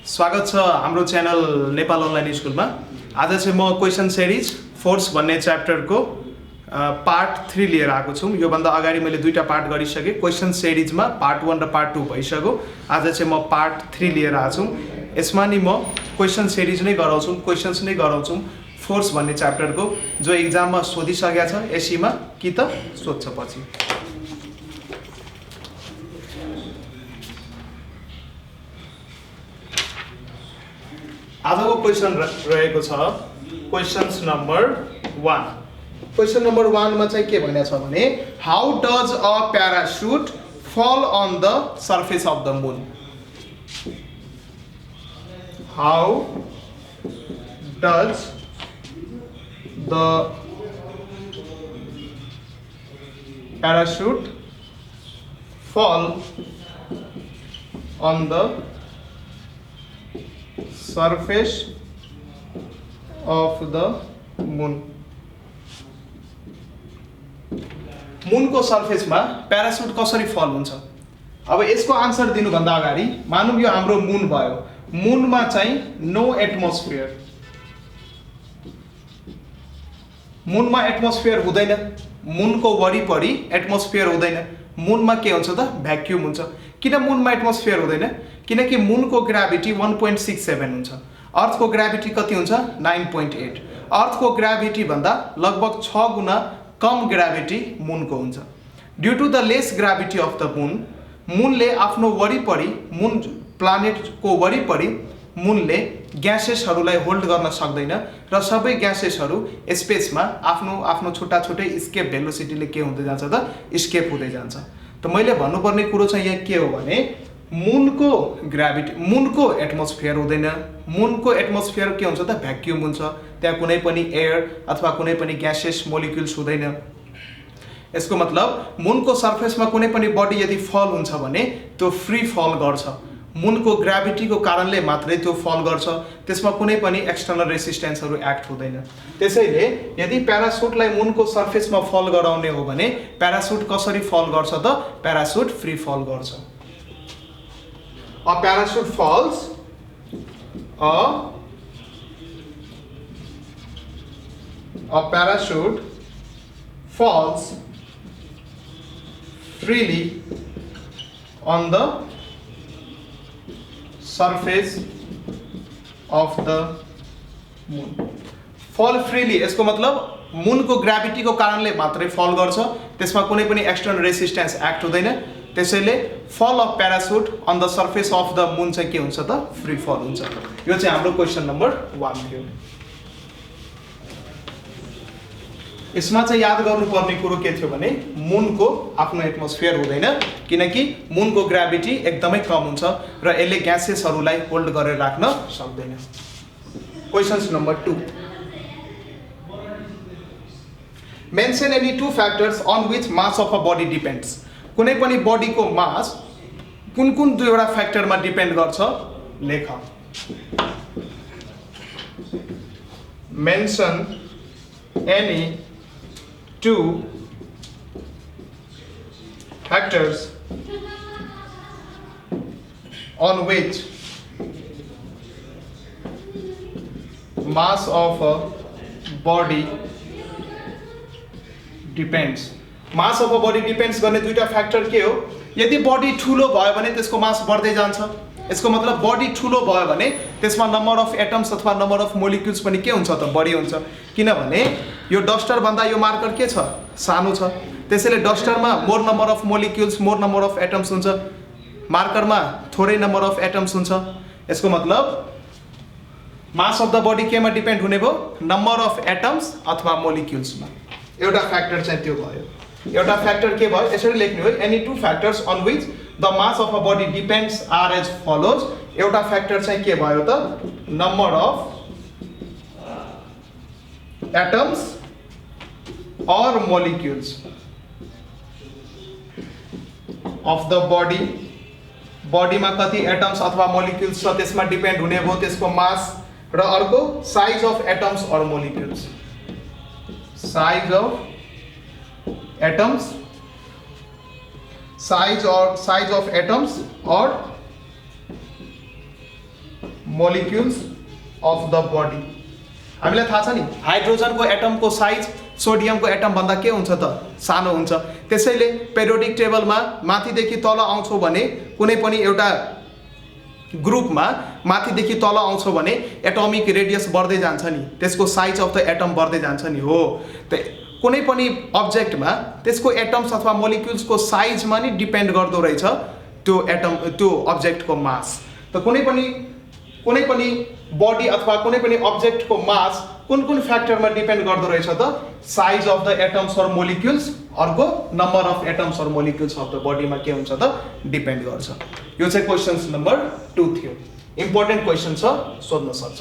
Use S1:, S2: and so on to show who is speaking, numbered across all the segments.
S1: स्वागत छ हाम्रो च्यानल नेपाल अनलाइन स्कुलमा। आज चाहिँ म क्वेशन सिरिज फोर्स भन्ने च्याप्टरको पार्ट 3 लिएर आएको छु। यो भन्दा अगाडि मैले दुईटा पार्ट गरिसके। क्वेशन सिरिजमा पार्ट 1 र पार्ट 2 भइसक्यो। आज चाहिँ म पार्ट 3 लिएर आएको छु। यसमा नि म क्वेशन सिरिज नै गराउँछु, क्वेशन्स नै गराउँछु फोर्स भन्ने च्याप्टरको, जो एक्जाममा सोधिसकेको छ एसीमा कि त सोध्छ पछि। आजको क्वेशन रहेको छ क्वेशन्स नम्बर 1। क्वेशन नम्बर 1 मा चाहिँ के भनेको छ भने how does a parachute fall on the surface of the moon. How does the parachute fall on the surface of the moon। मुनको सर्फेसमा प्याराशुट कसरी फल हुन्छ। अब यसको आन्सर दिनुभन्दा अगाडि मानौँ यो हाम्रो मुन भयो। मुनमा चाहिँ नो एटमोस्फियर, मुनमा एटमोस्फियर हुँदैन, मुनको वरिपरि एटमोस्फियर हुँदैन। मुनमा के हुन्छ त भ्याक्युम हुन्छ। किन मुनमा एटमोस्फियर हुँदैन? किनकि मुनको ग्राभिटी 1.67 हुन्छ, अर्थको ग्राभिटी कति हुन्छ 9.8। अर्थको ग्राभिटी भन्दा लगभग 6 गुना कम ग्राभिटी मुनको हुन्छ। Due to the less gravity of the moon, मुनले आफ्नो वरिपरि, मुन प्लानेटको वरिपरि मुनले ग्यासेसहरूलाई होल्ड गर्न सक्दैन र सबै ग्यासेसहरू स्पेसमा आफ्नो आफ्नो छुट्टा छुट्टै स्केप भेलोसिटीले के हुँदै जान्छ त स्केप हुँदै जान्छ। त मैले भन्नुपर्ने कुरो चाहिँ यहाँ के हो भने मुनको ग्राभिटी, मुनको एटमोस्फियर हुँदैन। मुनको एटमोस्फियर के हुन्छ त भ्याक्युम हुन्छ, त्यहाँ कुनै पनि एयर अथवा कुनै पनि ग्यासेस मोलिक्युल्स हुँदैन। यसको मतलब मुनको सर्फेसमा कुनै पनि बडी यदि फल हुन्छ भने त्यो फ्री फल गर्छ। मुनको ग्राभिटीको कारणले मात्रै त्यो फल गर्छ, त्यसमा कुनै पनि एक्सटर्नल रेसिस्टेन्सहरू एक्ट हुँदैन। त्यसैले यदि प्याराशुटलाई मुनको सर्फेसमा फल गराउने हो भने प्याराशुट कसरी फल गर्छ त प्याराशुट फ्री फल गर्छ। A parachute falls a parachute falls freely on the surface of the moon। fall freely यसको मतलब मुनको ग्राभिटीको कारणले मात्रै फल गर्छ, त्यसमा कुनै पनि एक्सटर्नल रेसिस्टेन्स एक्ट हुँदैन। त्यसैले fall of parachute on the surface of the moon चाहिँ के हुन्छ त फ्री फल हुन्छ। यो चाहिँ हाम्रो क्वेशन नम्बर 1 थियो। यसमा चाहिँ याद गर्नुपर्ने कुरो के थियो भने मुनको आफ्नो एटमोस्फियर हुँदैन, किनकि मुनको ग्राभिटी एकदमै कम हुन्छ र यसले ग्यासेसहरूलाई होल्ड गरेर राख्न सक्दैन। Questions number 2। Mention any 2 factors on which mass of a body depends. कुनै पनि बडीको मास कुन कुन दुईवटा फ्याक्टरमा डिपेन्ड गर्छ लेख। Mention any 2 factors on which mass of a body depends। Mass of a body depends गर्ने दुईटा फ्याक्टर के हो? यदि बडी ठुलो भयो भने त्यसको मास बढ्दै जान्छ। यसको मतलब बडी ठुलो भयो भने त्यसमा नम्बर अफ एटम्स अथवा नम्बर अफ मोलिक्युल्स पनि के हुन्छ त बढी हुन्छ। किनभने यो डस्टर भन्दा यो मार्कर के छ सानो छ, त्यसैले डस्टरमा more number of molecules, more number of atoms हुन्छ, मार्करमा थोरै नम्बर अफ एटम्स हुन्छ। यसको मतलब मास अफ द बडी केमा डिपेन्ड हुने भयो? नम्बर अफ एटम्स अथवा मोलिक्युल्समा। एउटा फ्याक्टर चाहिँ त्यो भयो। एउटा फ्याक्टर के भयो यसरी लेख्नु हो, any 2 factors on which the mass of a body depends are as follows. एउटा फ्याक्टर चाहिँ के भयो त number of atoms or molecules of the body. बडीमा कति एटम्स अथवा मोलिक्युल्स छ त्यसमा डिपेन्ड हुने भयो त्यसको मास। र अर्को size of atoms or molecules, size of atoms, size of atoms or molecules of the body. हामीलाई थाहा छ नि हाइड्रोजनको एटमको साइज सोडियमको एटम भन्दा के हुन्छ त सानो हुन्छ। त्यसैले पेरियोडिक टेबलमा माथिदेखि तल आउँछौ भने कुनै पनि एउटा ग्रुपमा माथिदेखि तल आउँछौ भने एटमिक रेडियस बढ्दै जान्छ नि, त्यसको साइज अफ द एटम बढ्दै जान्छ नि। हो त कुनै पनि अब्जेक्टमा त्यसको एटम्स अथवा मोलिक्युल्सको साइजमा नि डिपेन्ड गर्दो रहेछ त्यो अब्जेक्टको मास। त कुनै पनि बडी अथवा कुनै पनि अब्जेक्टको मास कुन कुन फ्याक्टरमा डिपेन्ड गर्दो रहेछ त? Size of the atoms or molecules, अर्को number of atoms or molecules of the बडीमा के हुन्छ त डिपेन्ड गर्छ। यो चाहिँ क्वेशन्स नम्बर 2 थियो। इम्पोर्टेन्ट क्वेशन छ, सोध्न सक्छ।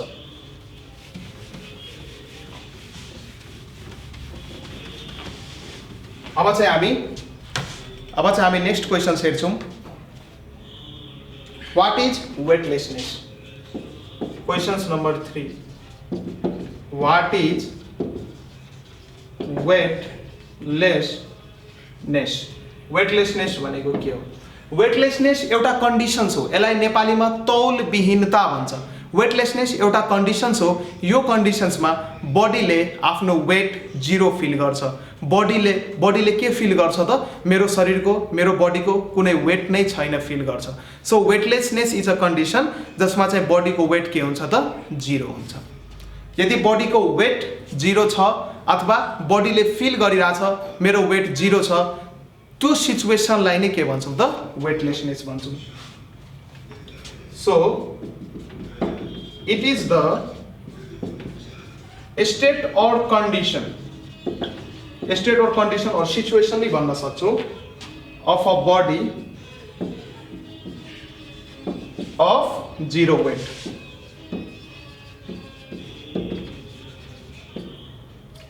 S1: अब चाहिँ हामी नेक्स्ट क्वेशन हेर्छौँ। What is weightlessness? Questions number 3। What is weightlessness? Weightlessness भनेको के हो? वेटलेसनेस एउटा कन्डिसन्स हो, यसलाई नेपालीमा तौलविहीनता भन्छ। वेटलेसनेस एउटा कन्डिसन्स हो। यो कन्डिसन्समा बडीले आफ्नो वेट 0 फिल गर्छ। बडीले के फिल गर्छ त? मेरो शरीरको, मेरो बडीको कुनै वेट नै छैन फिल गर्छ। So weightlessness is a condition जसमा चाहिँ बडीको वेट के हुन्छ त 0 हुन्छ। यदि बडीको वेट 0 छ अथवा बडीले फिल गरिरहेछ मेरो वेट 0 छ, त्यो सिचुएसनलाई नै के भन्छौँ त? वेटलेसनेस भन्छौँ। So it is the state or condition, state or condition or situation भी भन्न सक्छौँ of a body of 0 weight.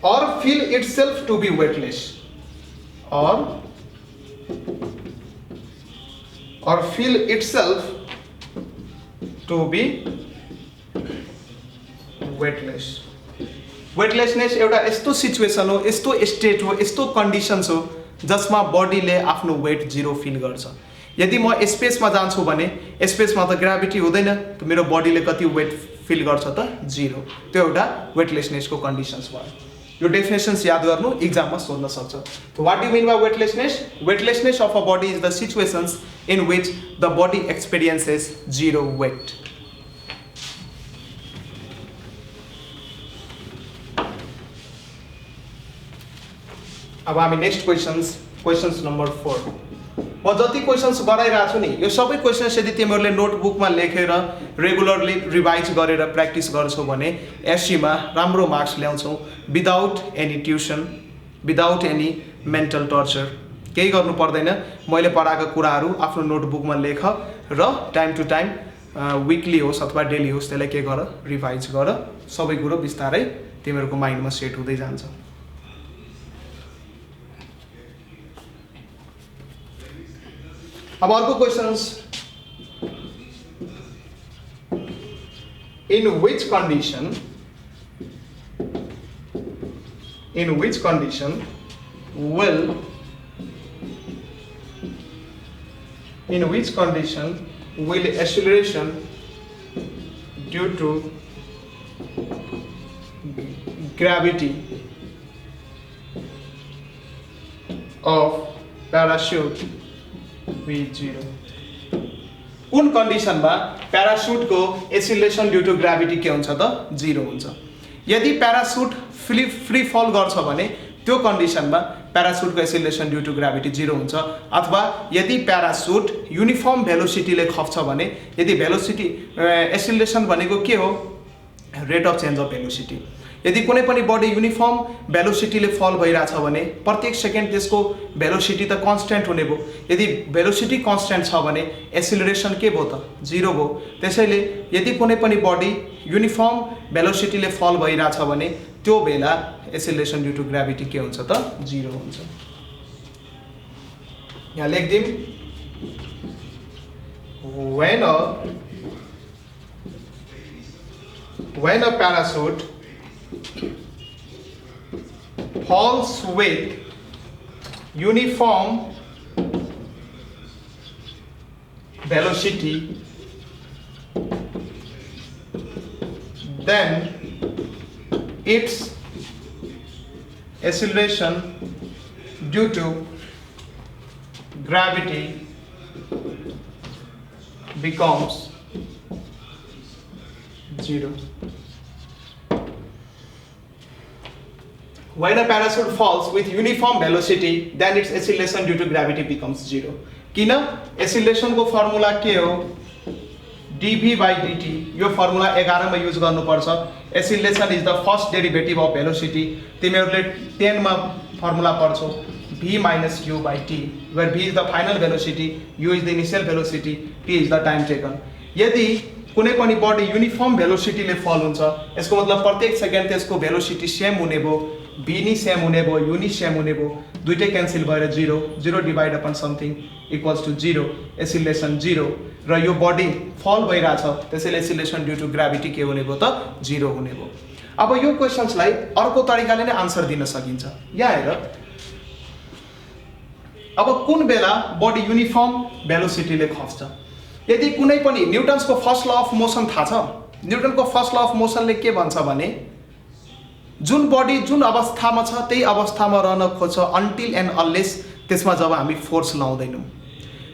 S1: Or feel itself to be weightless, or feel itself to be weightless। Weightlessness एउटा यस्तो situation हो, यस्तो state हो, यस्तो conditions हो जसमा बडीले आफ्नो वेट 0 फिल गर्छ। यदि म स्पेसमा जान्छु भने स्पेसमा त ग्राभिटी हुँदैन, त मेरो बडीले कति वेट फिल गर्छ त 0। त्यो एउटा वेटलेसनेसको कन्डिसन्स भयो। यो डेफिनेसन्स याद गर्नु, इक्जाममा सोध्न सक्छ। What do mean by weightlessness? Weightlessness of a body is the situations in which the body experiences 0 weight. अब हामी नेक्स्ट क्वेशन्स नम्बर 4। म जति क्वेशन्स गराइरहेको छु नि, यो सबै क्वेशन्स यदि तिमीहरूले नोटबुकमा लेखेर रेगुलरली रिभाइज गरेर प्र्याक्टिस गर्छौ भने एससीमा राम्रो मार्क्स ल्याउँछौ without any tuition, without any mental torture. केही गर्नु पर्दैन, मैले पढाएको कुराहरू आफ्नो नोटबुकमा लेख र टाइम टु टाइम विकली होस् अथवा डेली होस् त्यसलाई के गर, रिभाइज गर। सबै कुरो बिस्तारै तिमीहरूको माइन्डमा सेट हुँदै जान्छ। अब अर्को questions, in which condition will acceleration due to gravity of parachute be 0? कुन कन्डिसनमा प्यारासुटको एक्सिलरेसन ड्यू टु ग्राभिटी के हुन्छ त 0 हुन्छ। यदि प्यारासुट फ्री फल गर्छ भने त्यो कन्डिसनमा प्यारासुटको एक्सिलरेसन ड्यू टु ग्राभिटी 0 हुन्छ। अथवा यदि प्यारासुट युनिफर्म भेलोसिटीले खप्छ भने, यदि भेलोसिटी एक्सिलरेसन भनेको के हो? Rate of change of velocity. यदि कुनै पनि बडी युनिफर्म भेलोसिटीले फल भइरहेछ भने प्रत्येक सेकेन्ड त्यसको भेलोसिटी त कन्स्ट्यान्ट हुने भयो। यदि भेलोसिटी कन्स्ट्यान्ट छ भने एक्सिलरेसन के भयो त 0 भयो। त्यसैले यदि कुनै पनि बडी युनिफर्म भेलोसिटीले फल भइरहेछ भने त्यो बेला एक्सिलरेसन ड्यू टु ग्राभिटी के हुन्छ त 0 हुन्छ। यहाँ लेख्दिम, when a parachute falls with uniform velocity then its acceleration due to gravity becomes 0. When a parachute falls with uniform velocity, then its acceleration due to gravity becomes 0. किन acceleration को formula के हो dv by dt, यो formula 11 मा use गर्नुपर्छ. acceleration is the first derivative of velocity. तिमीहरुले 10 मा formula पढ्छौ v minus u by t, where v is the final velocity, u is the initial velocity, t is the time taken. यदि कुनै पनि body uniform भेलोसिटीले फल हुन्छ, यसको मतलब प्रत्येक second त्यसको भेलोसिटी सेम हुने भो, v नि सेम हुने भो, u नि सेम हुने भो, दुईटै क्यान्सल भएर 0, 0 divide upon something equals to 0, acceleration 0, र यो बडी फल भइराछ, त्यसैले एसिलेसन ड्यू टु ग्राभिटी के हुने भो त 0 हुने भो. अब यो क्वेशन्सलाई अर्को तरिकाले नै आन्सर दिन सकिन्छ. यहाँ हेर, अब कुन बेला बडी युनिफर्म भेलोसिटीले खस्छ. यदि कुनै पनि न्युटन्सको फर्स्ट ल अफ मोसन थाहा छ, न्युटनको फर्स्ट ल अफ मोसनले के भन्छ भने जुन बडी जुन अवस्थामा छ त्यही अवस्थामा रहन खोज्छ अन्टिल एन्ड अनलेस त्यसमा जब हामी फोर्स लाउँदैनौँ.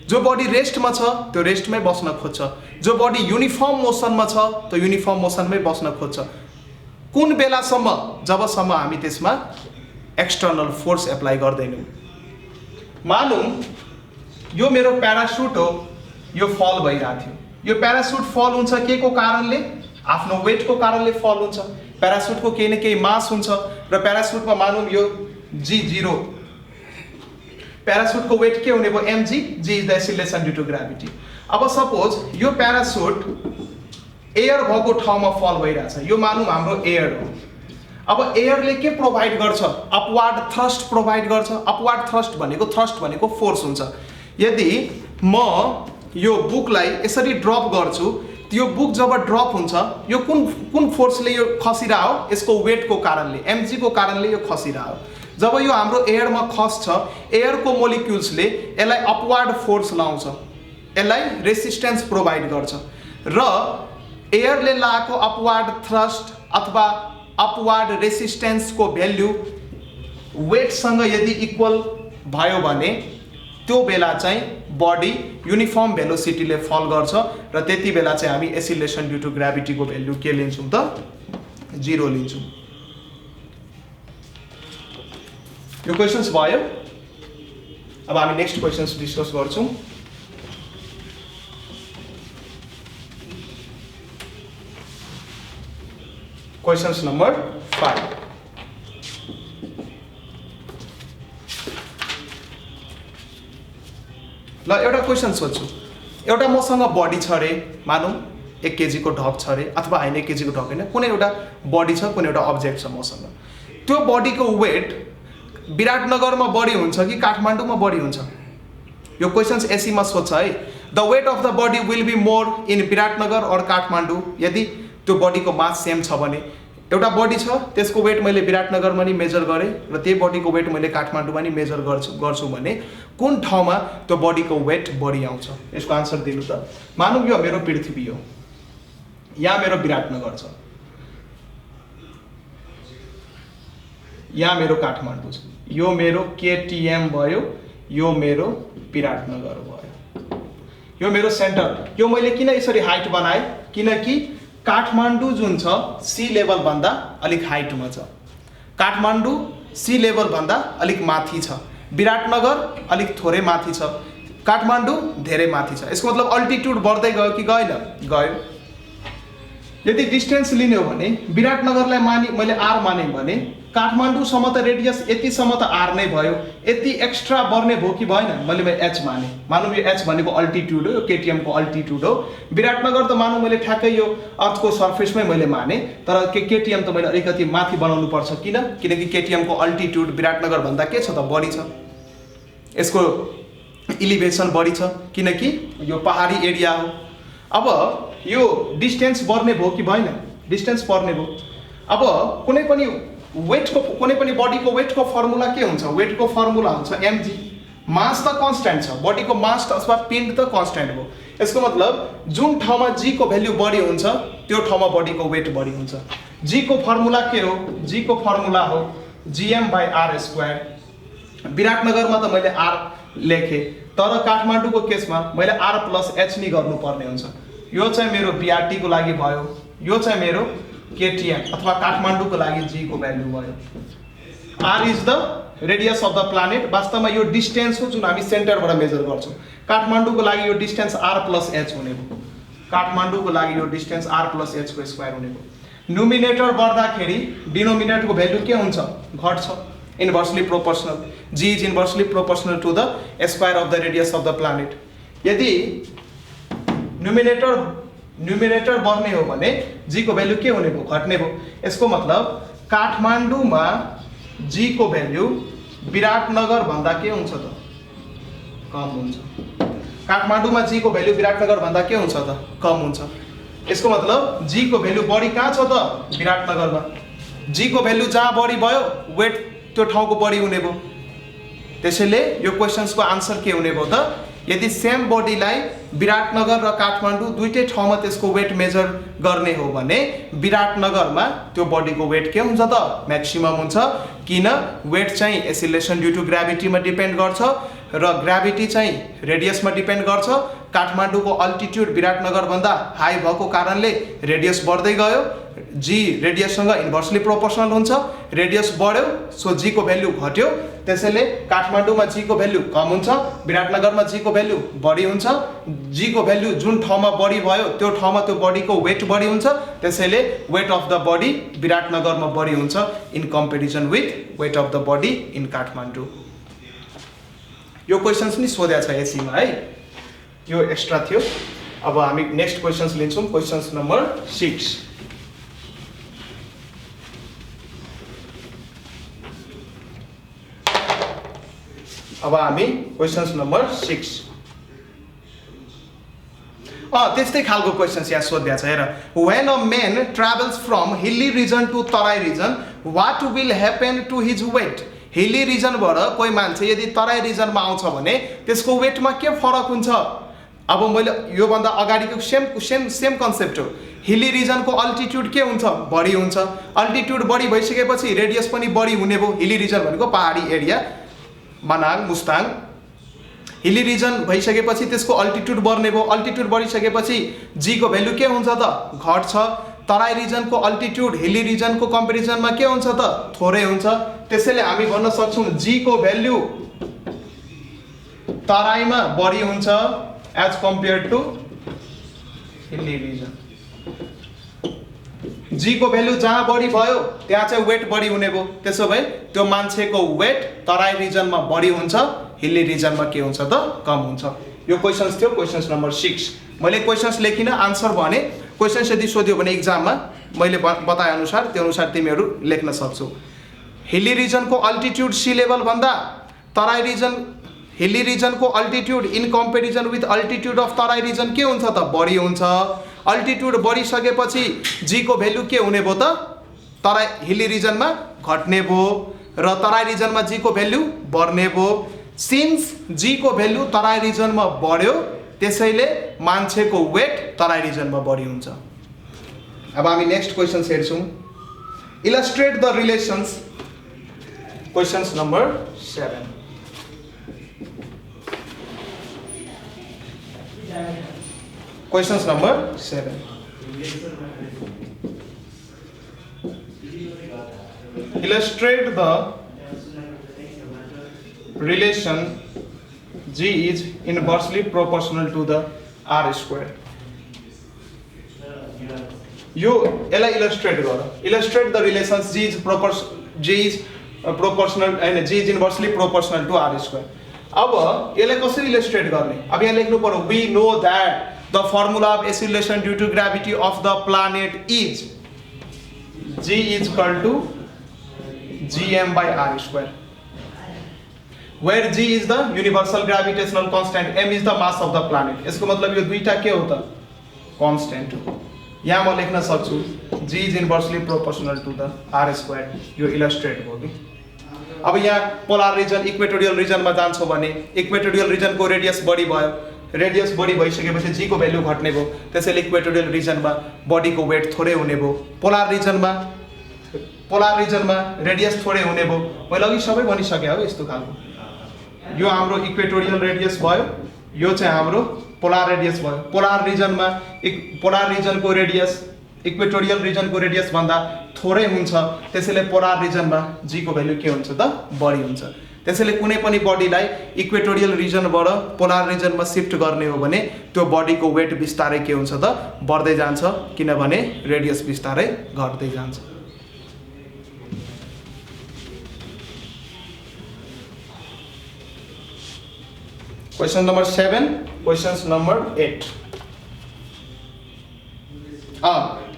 S1: जो बडी रेस्टमा छ त्यो रेस्टमै बस्न खोज्छ, जो बडी युनिफर्म मोसनमा छ त्यो युनिफर्म मोसनमै बस्न खोज्छ. कुन बेलासम्म? जबसम्म हामी त्यसमा एक्सटर्नल फोर्स एप्लाई गर्दैनौँ. मानौँ यो मेरो प्यारासुट हो, यो फल भइरहेको थियो. यो प्यारासुट फल हुन्छ के को कारणले? आफ्नो वेटको कारणले फल हुन्छ. प्यारासुटको केही न केही मास हुन्छ र प्यारासुटमा मानौँ यो g0, प्यारासुटको वेट के हुने भयो? mg, g is the acceleration due to gravity. अब सपोज यो प्यारासुट एयर भएको ठाउँमा फल भइरहेछ, यो मानौँ हाम्रो एयर हो. अब एयरले के प्रोभाइड गर्छ? अपवार्ड थ्रस्ट प्रोभाइड गर्छ. अपवार्ड थ्रस्ट भनेको फोर्स हुन्छ. यदि म यो बुकलाई यसरी ड्रप गर्छु, त्यो बुक जब ड्रप हुन्छ, यो कुन फोर्सले यो खसिरह्यो? यसको वेटको कारणले, mg को कारणले यो खसिरह्यो. जब यो हाम्रो एयरमा खस्छ, एयरको मोलिक्युल्सले यसलाई अपवार्ड फोर्स लाउँछ, यसलाई रेसिस्टेन्स प्रोभाइड गर्छ, र एयरले लाएको अपवार्ड थ्रस्ट अथवा अपवार्ड रेसिस्टेन्सको भ्याल्यु वेटसँग यदि इक्वल भयो भने त्यो बेला चाहिँ बडी युनिफर्म भेलोसिटीले फल गर्छ, र त्यति बेला चाहिँ हामी एसिलेसन ड्यू टु ग्राभिटीको भ्याल्यु के लिन्छौँ त? 0 लिन्छौँ. यो क्वेशन्स भयो. अब हामी नेक्स्ट क्वेशन्स डिस्कस गर्छौँ. Questions number 5. ल एउटा क्वेशन सोध्छु. एउटा मसँग बडी छ रे, मानौँ 1 केजी को ढक छ रे, अथवा हैन 1 केजी को ढक हैन, कुनै एउटा बडी छ, कुनै एउटा अब्जेक्ट छ मसँग. त्यो बडीको वेट विराटनगरमा बढी हुन्छ कि काठमाडौँमा बढी हुन्छ? यो क्वेशन्स एसीमा सोध्छ है. The weight of the body will be more in Biratnagar or Kathmandu. यदि त्यो बडीको मास सेम छ भने, एउटा बडी छ त्यसको वेट मैले विराटनगरमा नि मेजर गरेँ र त्यही बडीको वेट मैले काठमाडौँमा नि मेजर गर्छु भने कुन ठाउँमा त्यो बडीको वेट बढी आउँछ? यसको आन्सर दिनु त. मानौँ यो मेरो पृथ्वी हो, यहाँ मेरो विराटनगर छ, यहाँ मेरो काठमाडौँ छ, यो मेरो केटीएम भयो, यो मेरो विराटनगर भयो, यो मेरो सेन्टर. यो मैले किन यसरी हाइट बनाएँ? किनकि काठमाडौँ जुन छ सी लेभल भन्दा अलिक हाइटमा छ, काठमाडौँ सी लेभल भन्दा अलिक माथि छ, विराटनगर अलिक थोरै माथि छ, काठमाडौँ धेरै माथि छ. यसको मतलब अल्टिट्युड बढ्दै गयो कि गएन? गयो. यदि डिस्टेन्स लिने हो भने विराटनगरलाई मैले आर माने भने काठमाडौँसम्म त रेडियस यतिसम्म त आर नै भयो, यति एक्स्ट्रा बढ्ने भयो कि भएन? मैले एच माने. मानौँ यो एच भनेको अल्टिट्युड हो, यो केटीएमको अल्टिट्युड हो. विराटनगर त मानौँ मैले ठ्याक्कै यो अर्थको सर्फेसमै मैले माने, तर केटीएम त मैले अलिकति माथि बनाउनु पर्छ. किनकि केटीएमको अल्टिट्युड विराटनगर भन्दा के छ त? बढी छ. यसको इलिभेसन बढी छ किनकि यो पहाडी एरिया हो. अब यो डिस्टेन्स बढ्ने भयो कि भएन? डिस्टेन्स बढ्ने भयो. अब कुनै पनि बडीको वेटको फर्मुला के हुन्छ? वेटको फर्मुला हुन्छ mg. मास त कन्स्ट्यान्ट छ, बडीको मास अथवा पिण्ड त कन्स्ट्यान्ट हो. यसको मतलब जुन ठाउँमा जी को भ्यालु बढी हुन्छ त्यो ठाउँमा बडीको वेट बढी हुन्छ। जी को फर्मुला के हो? जी को फर्मुला हो gm/r²। विराटनगरमा त मैले r लेखे, तर काठमाडौँको केसमा मैले r + h नि गर्नुपर्ने हुन्छ। यो चाहिँ मेरो बीआरटी को लागि भयो, यो चाहिँ मेरो केटीएम अथवा काठमाडौँको लागि जी को भ्यालु भयो। r is the radius of the planet. वास्तवमा यो डिस्टेन्स हो जुन हामी सेन्टरबाट मेजर गर्छौँ। काठमाडौँको लागि यो डिस्टेन्स r + h हुने भयो। काठमाडौँको लागि यो डिस्टेन्स r + h को स्क्वायर हुने भयो। न्युमिनेटर बढ्दाखेरि डिनोमिनेटरको भ्यालु के हुन्छ? घट्छ। Inversely proportional. g is inversely proportional to the square of the radius of the planet. यदि न्युमिनेटर बढ्ने हो भने जी को भ्यालु के हुने भयो? घट्ने भयो। यसको मतलब काठमाडौँमा जी को भ्यालु विराटनगर भन्दा के हुन्छ त? कम हुन्छ। काठमाडौँमा जी को भ्यालु विराटनगर भन्दा के हुन्छ त? कम हुन्छ। यसको मतलब जी को भ्यालु बढी कहाँ छ त? विराटनगरमा। जी को भ्यालु जहाँ बढी भयो वेट त्यो ठाउँको बढी हुने भयो। त्यसैले यो क्वेशन्सको आन्सर के हुने भयो त? यदि सेम बडीलाई विराटनगर र काठमाडौँ दुईटै ठाउँमा त्यसको वेट मेजर गर्ने हो भने विराटनगरमा त्यो बडीको वेट के हुन्छ त? म्याक्सिमम हुन्छ। किन? वेट चाहिँ एसिलेसन ड्यू टु ग्राभिटीमा डिपेन्ड गर्छ र ग्राभिटी चाहिँ रेडियसमा डिपेन्ड गर्छ। काठमाडौँको अल्टिट्युड विराटनगर भन्दा हाई भएको कारणले रेडियस बढ्दै गयो। जी रेडियससँग इन्भर्सली प्रोपोर्सनल हुन्छ। रेडियस बढ्यो सो जी को भ्यालु घट्यो। त्यसैले काठमाडौँमा जी को भ्यालु कम हुन्छ, विराटनगरमा जी को भ्यालु बढी हुन्छ। जी को भ्यालु जुन ठाउँमा बढी भयो त्यो ठाउँमा त्यो बडीको वेट बढी हुन्छ। त्यसैले वेट अफ द बडी विराटनगरमा बढी हुन्छ in comparison with weight of the body in Kathmandu. यो क्वेशन्स नि सोधेको छ एसीमा है, यो एक्स्ट्रा थियो। अब हामी नेक्स्ट क्वेशन्स लिन्छौँ। Questions number 6। अब हामी क्वेशन्स नम्बर 6 त्यस्तै खालको क्वेशन्स यहाँ सोधिएको छ। हेर, when a man travels from hilly region to Terai region what will happen to his weight. Hilly रिजनबाट कोही मान्छे यदि तराई रिजनमा आउँछ भने त्यसको वेटमा के फरक हुन्छ? अब मैले योभन्दा अगाडिको सेम कन्सेप्ट हो। हिल्ली रिजनको अल्टिट्युड के हुन्छ? बढी हुन्छ। अल्टिट्युड बढी भइसकेपछि रेडियस पनि बढी हुने भयो। हिल्ली रिजन भनेको पहाडी area, Manang, Mustang. Hilly region भइसकेपछि त्यसको अल्टिट्युड बढ्ने भयो। अल्टिट्युड बढिसकेपछि जी को भ्यालु के हुन्छ त? घट्छ। तराई रिजनको अल्टिट्युड हिल्ली रिजनको कम्पेरिजनमा के हुन्छ त? थोरै हुन्छ। त्यसैले हामी भन्न सक्छौँ जी को भ्यालु तराईमा बढी हुन्छ as compare to hilly region. G को भ्यालु जहाँ बढी भयो त्यहाँ चाहिँ वेट बढी हुने भयो। त्यसो भए त्यो मान्छेको वेट तराई रिजनमा बढी हुन्छ, हिल्ली रिजनमा के हुन्छ त? कम हुन्छ। यो क्वेशन्स थियो, क्वेशन्स नम्बर 6। मैले क्वेशन्स लेखिन, आन्सर भने क्वेशन्स यदि सोध्यो भने इक्जाममा मैले बताए अनुसार त्यो अनुसार तिमीहरू लेख्न सक्छौ। हिल्ली रिजनको अल्टिट्युड सी लेभल भन्दा तराई रिजन हिल्ली रिजनको altitude in comparison with altitude of Terai region के हुन्छ त? बढी हुन्छ। अल्टिट्युड बढिसकेपछि जी को भ्यालु के हुने भयो त? तराई हिल्ली रिजनमा घट्ने भयो र तराई रिजनमा जी को भ्यालु बढ्ने भयो। सिन्स जी को भ्यालु तराई रिजनमा बढ्यो त्यसैले मान्छेको वेट तराई रिजनमा बढी हुन्छ। अब हामी नेक्स्ट क्वेशन्स हेर्छौँ। Illustrate the relations. Questions number 7। Questions number 7. Illustrate the relation G is inversely proportional to the R square. यो यसलाई इलस्ट्रेट गर। Illustrate the relations G is proportional and G is inversely proportional to R square. अब यसलाई कसरी illustrate गर्ने? अब यहाँ लेख्नु पर्यो we know that the formula of acceleration due to gravity of the planet is G is equal to gm by R square, where G is the universal gravitational constant, m is the mass of the planet. यसको मतलब यो दुईटा के हो त? Constant हो। यहाँ म लेख्न सक्छु G is inversely proportional to the R square। यो इलस्ट्रेट हो कि। अब यहाँ पोलर रिजन इक्वेटोरियल रिजनमा जान्छौ भने इक्वेटोरियल रिजनको रेडियस बढी भयो, रेडियस बढी भइसकेपछि जी को भ्यालु घट्ने भयो त्यसैले इक्वेटोरियल रिजनमा बडीको वेट थोरै हुने भयो पोलर रिजनमा रेडियस थोरै हुने भयो मैले अघि सबै भनिसके हो यस्तो खालको यो हाम्रो इक्वेटोरियल रेडियस भयो यो चाहिँ हाम्रो पोलर रेडियस भयो पोलर रिजनको रेडियस इक्वेटोरियल रिजनको रेडियस भन्दा थोरै हुन्छ त्यसैले पोलर रिजनमा जी को भ्यालु के हुन्छ त बढी हुन्छ त्यसैले कुनै पनि बडीलाई इक्वेटोरियल रिजनबाट पोलर रिजनमा शिफ्ट गर्ने हो भने त्यो बडीको वेट बिस्तारै के हुन्छ त बढ्दै जान्छ किनभने रेडियस बिस्तारै घट्दै जान्छ Question number 7, questions number 8.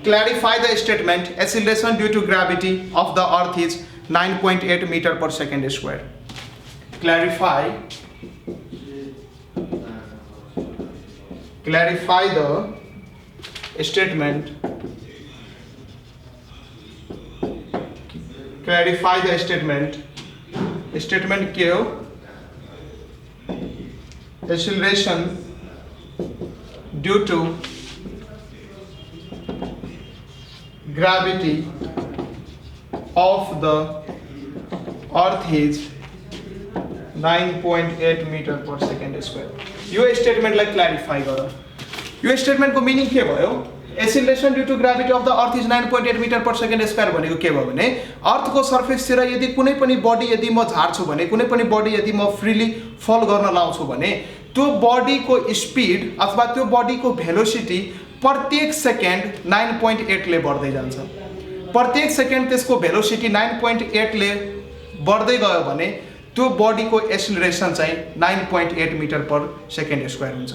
S1: Clarify the statement acceleration due to gravity of the earth is 9.8 meter per second square. Clarify the statement. Clarify the statement. Statement के हो? Acceleration due to gravity of the earth is 9.8 meter per second square. यो स्टेटमेन्टलाई clarify गर यो स्टेटमेन्टको meaning के भयो acceleration due to gravity of the earth is 9.8 metre per second square भनेको के भयो भने अर्थको सर्फेसतिर यदि कुनै पनि बडी यदि म झार्छु भने कुनै पनि बडी यदि म फ्रीली फल गर्न लाउँछु भने त्यो बडीको स्पिड अथवा त्यो बडीको भेलोसिटी प्रत्येक सेकेन्ड 9.8 ले बढ्दै जान्छ प्रत्येक सेकेन्ड त्यसको भेलोसिटी 9.8 ले बढ्दै गयो भने त्यो बडीको एक्सिलरेसन चाहिँ 9.8 मिटर पर सेकेन्ड स्क्वायर हुन्छ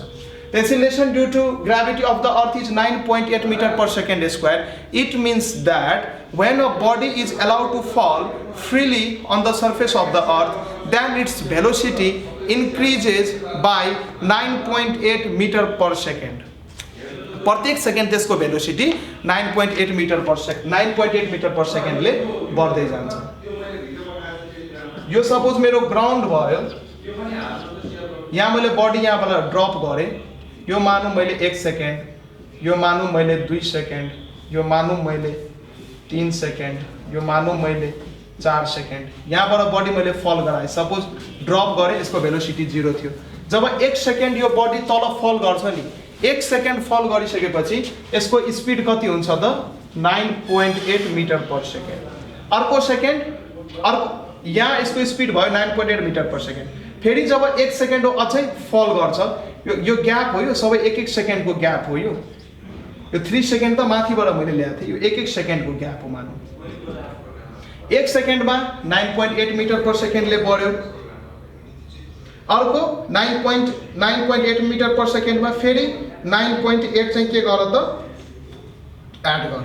S1: The acceleration due to gravity of the earth is 9.8 meter per second square. It means that when a body is allowed to fall freely on the surface of the earth, then its velocity increases by 9.8 meter per second. प्रत्येक second त्यसको velocity 9.8 metre per second ले बढ्दै जान्छ यो suppose मेरो ground भयो यहाँ मैले बडी यहाँबाट ड्रप गरे यो मानौं मैले 1 सेकेन्ड यो मानौं मैले 2 सेकेन्ड यो मानौं मैले 3 सेकेन्ड यो मानौं मैले 4 सेकेन्ड यहाँबाट बडी मैले फल गराए सपोज ड्रप गरे यसको भेलोसिटी 0 थियो जब 1 सेकेन्ड यो बडी तल फल गर्छ नि 1 सेकेन्ड फल गरिसकेपछि यसको स्पिड कति हुन्छ त 9.8 मिटर पर सेकेन्ड अर्को सेकेन्ड यहाँ यसको स्पिड भयो 9.8 मिटर पर सेकेन्ड फेरि जब 1 सेकेन्ड अझै फल गर्छ यो ग्याप हो यो सबै 1 सेकेन्डको ग्याप हो यो 3 सेकेन्ड त माथिबाट मैले ल्याएको थिएँ यो 1 सेकेन्डको ग्याप हो मानौँ 1 सेकेन्डमा 9.8 मिटर पर सेकेन्डले बढ्यो अर्को 9.8 मिटर पर सेकेन्डमा फेरि 9.8 चाहिँ के गर त एड गर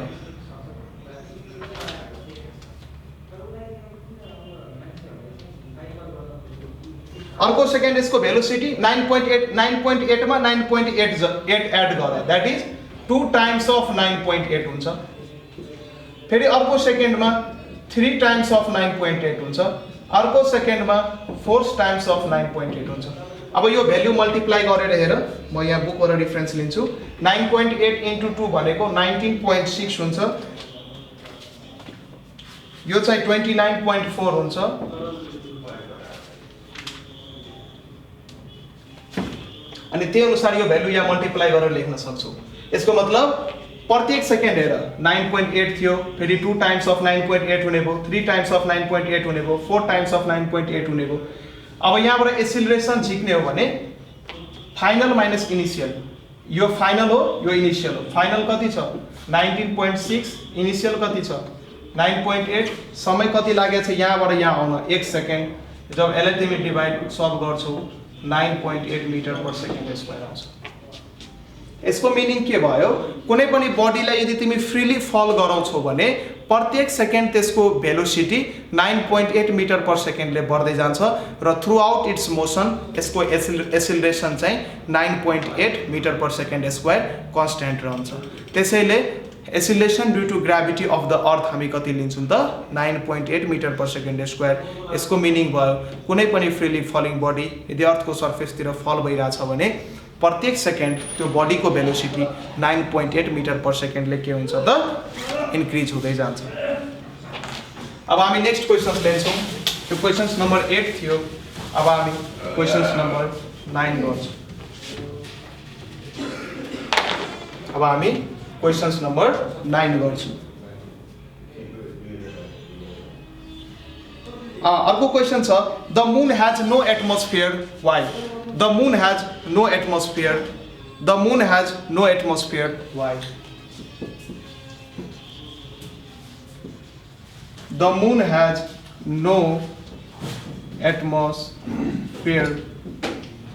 S1: अर्को सेकेन्ड यसको भेलोसिटी 9.8 मा 9.8 एड गर दैट इज 2 टाइम्स अफ 9.8 हुन्छ फेरि अर्को सेकेन्डमा 3 टाइम्स अफ 9.8 हुन्छ अर्को सेकेन्डमा 4 टाइम्स अफ 9.8 हुन्छ अब यो भ्यालु मल्टिप्लाई गरेर हेर म यहाँ बुकबाट रेफरेन्स लिन्छु 9.8 इन्टु 2 भनेको 19.6 हुन्छ यो चाहिँ 29.4 हुन्छ अनि त्यही अनुसार यो भ्यालु यहाँ मल्टिप्लाई गरेर लेख्न सक्छु यसको मतलब प्रत्येक सेकेन्ड हेर 9.8 थियो फेरि 2 टाइम्स अफ 9.8 हुने भयो 3 टाइम्स अफ 9.8 हुने भयो 4 टाइम्स अफ 9.8 हुने भयो अब यहाँबाट एक्सिलरेसन झिक्ने हो भने फाइनल माइनस इनिशियल यो फाइनल हो यो इनिशियल हो फाइनल कति छ 19.6 इनिशियल कति छ 9.8 समय कति लागेको छ यहाँबाट यहाँ आउन 1 सेकेन्ड जब यसलाई तिमी डिभाइड सल्भ गर्छौ 9.8 मिटर पर सेकेन्ड स्क्वायर आउँछ यसको मिनिङ के भयो कुनै पनि बडीलाई यदि तिमी फ्रीली फल गराउँछौ भने प्रत्येक सेकेन्ड त्यसको भेलोसिटी 9.8 मिटर पर सेकेन्डले बढ्दै जान्छ र थ्रु आउट इट्स मोसन यसको एक्सिलरेसन चाहिँ 9.8 metre per second square constant रहन्छ त्यसैले acceleration due to gravity of the earth हामी कति लिन्छौँ त 9.8 मिटर पर सेकेन्ड स्क्वायर यसको मिनिङ भयो कुनै पनि फ्रीली फलिङ बडी यदि अर्थको सर्फेसतिर फल भइरहेछ भने प्रत्येक सेकेन्ड त्यो बडीको भेलोसिटी 9.8 मिटर पर सेकेन्डले के हुन्छ त इन्क्रिज हुँदै जान्छ। अब हामी नेक्स्ट क्वेसन लिन्छौँ। त्यो क्वेसन नम्बर 8 थियो। अब हामी क्वेसन नम्बर 9 गर्छौँ। अब हामी क्वेसन नम्बर 9 गर्छौँ। अर्को क्वेसन छ, the moon has no atmosphere why. The moon has no atmosphere. The moon has no atmosphere why. The moon has no atmosphere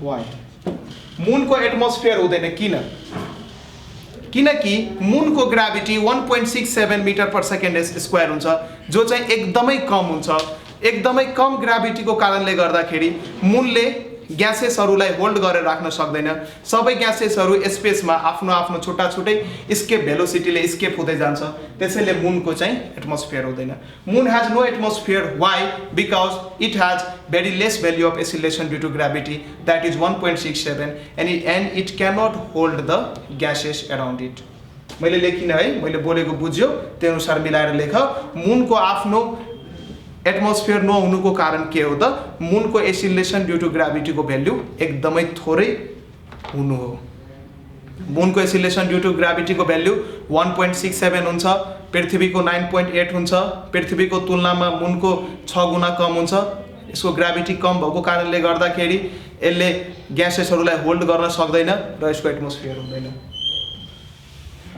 S1: why. मुनको एटमोस्फियर हुँदैन किन? किनकि मुनको gravity 1.67 metre per second square हुन्छ, जो चाहिँ एकदमै कम हुन्छ। एकदमै कम ग्राभिटीको कारणले गर्दाखेरि मुनले ग्यासेसहरूलाई होल्ड गरेर राख्न सक्दैन। सबै ग्यासेसहरू स्पेसमा आफ्नो आफ्नो छुट्टा छुट्टै स्केप भेलोसिटीले स्केप हुँदै जान्छ। त्यसैले मुनको चाहिँ एटमोस्फियर हुँदैन। Moon has no atmosphere why? Because it has very less value of acceleration due to gravity that is 1.67 and it cannot hold the gases around it. मैले लेखिनँ है, मैले बोलेको बुझ्यो त्यही अनुसार मिलाएर लेख। मुनको आफ्नो एटमोस्फियर नहुनुको कारण के हो त? मुनको एसिलेसन ड्यू टु ग्राभिटीको भ्याल्यु एकदमै थोरै हुनु हो। मुनको एसिलेसन ड्यू टु ग्राभिटीको भ्याल्यु 1.67 हुन्छ, पृथ्वीको 9.8 हुन्छ। पृथ्वीको तुलनामा मुनको 6 गुणा कम हुन्छ। यसको ग्राभिटी कम भएको कारणले गर्दाखेरि यसले ग्यासेसहरूलाई होल्ड गर्न सक्दैन र यसको एटमोस्फियर हुँदैन।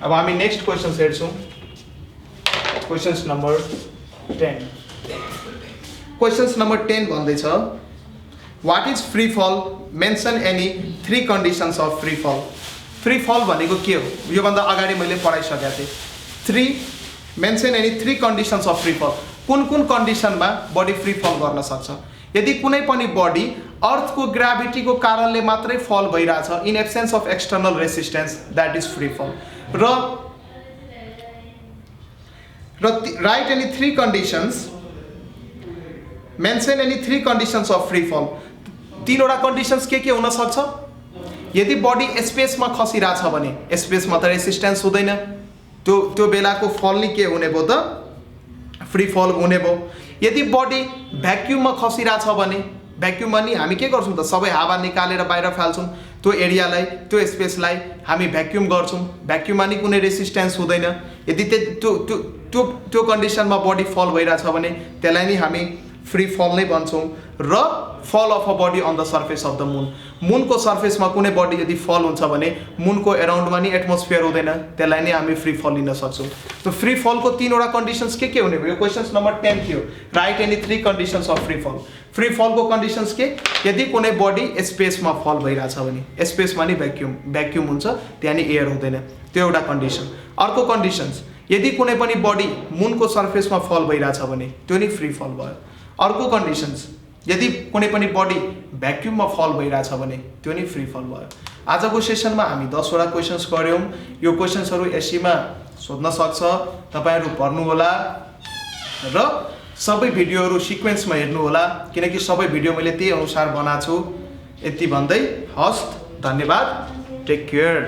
S1: अब हामी नेक्स्ट क्वेसन हेर्छौँ। Question number 10। क्वेसन नम्बर 10 भन्दैछ, वाट इज फ्री फल? Mention any 3 conditions of free फल। फ्री फल भनेको के हो? योभन्दा अगाडि मैले पढाइसकेको थिएँ। Mention any 3 conditions of free फल। कुन कुन कन्डिसनमा बडी फ्री फल गर्न सक्छ? यदि कुनै पनि बडी अर्थको ग्राभिटीको कारणले मात्रै फल भइरहेछ, in absence of external resistance, that is free fall. Write any 3 conditions. Mention any 3 conditions of free fall. 3वटा कन्डिसन्स के हुन सक्छ? यदि बडी स्पेसमा खसिरहेछ भने स्पेसमा त रेसिस्टेन्स हुँदैन, त्यो बेलाको फल नै के हुने भयो त? फ्री फल हुने भयो। यदि बडी भ्याक्युममा खसिरहेछ भने भ्याक्युममा नि हामी के गर्छौँ त? सबै हावा निकालेर बाहिर फाल्छौँ। त्यो एरियालाई, त्यो स्पेसलाई हामी भ्याक्युम गर्छौँ। भ्याक्युममा नि कुनै रेसिस्टेन्स हुँदैन। यदि त्यो कन्डिसनमा बडी फल भइरहेछ भने त्यसलाई नि हामी फ्री फल नै भन्छौँ। र fall of a body on the surface of the moon. मुनको सर्फेसमा कुनै बडी यदि फल हुन्छ भने मुनको एराउन्डमा नि एटमोस्फियर हुँदैन, त्यसलाई नै हामी फ्री फल लिन सक्छौँ। त फ्री फलको 3वटा कन्डिसन्स के हुने भयो? क्वेसन नम्बर 10 थियो। Right any 3 conditions of free फल। फ्री फलको कन्डिसन्स के? यदि कुनै बडी स्पेसमा फल भइरहेछ भने स्पेसमा नि भ्याक्युम हुन्छ, त्यहाँ नि एयर हुँदैन, त्यो एउटा कन्डिसन। अर्को कन्डिसन्स, यदि कुनै पनि बडी मुनको सर्फेसमा फल भइरहेछ भने त्यो नि फ्री फल भयो। अर्को कन्डिसन्स, यदि कुनै पनि बडी भ्याक्युममा फल भइरहेछ भने त्यो नि फ्री फल भयो। आजको सेसनमा हामी 10वटा क्वेसन्स गऱ्यौँ। यो क्वेसन्सहरू एससीमा सोध्न सक्छ, तपाईँहरू पढ्नुहोला र सबै भिडियोहरू सिक्वेन्समा हेर्नुहोला, किनकि सबै भिडियो मैले त्यही अनुसार बनाएको छु। यति भन्दै हस्त, धन्यवाद, टेक केयर।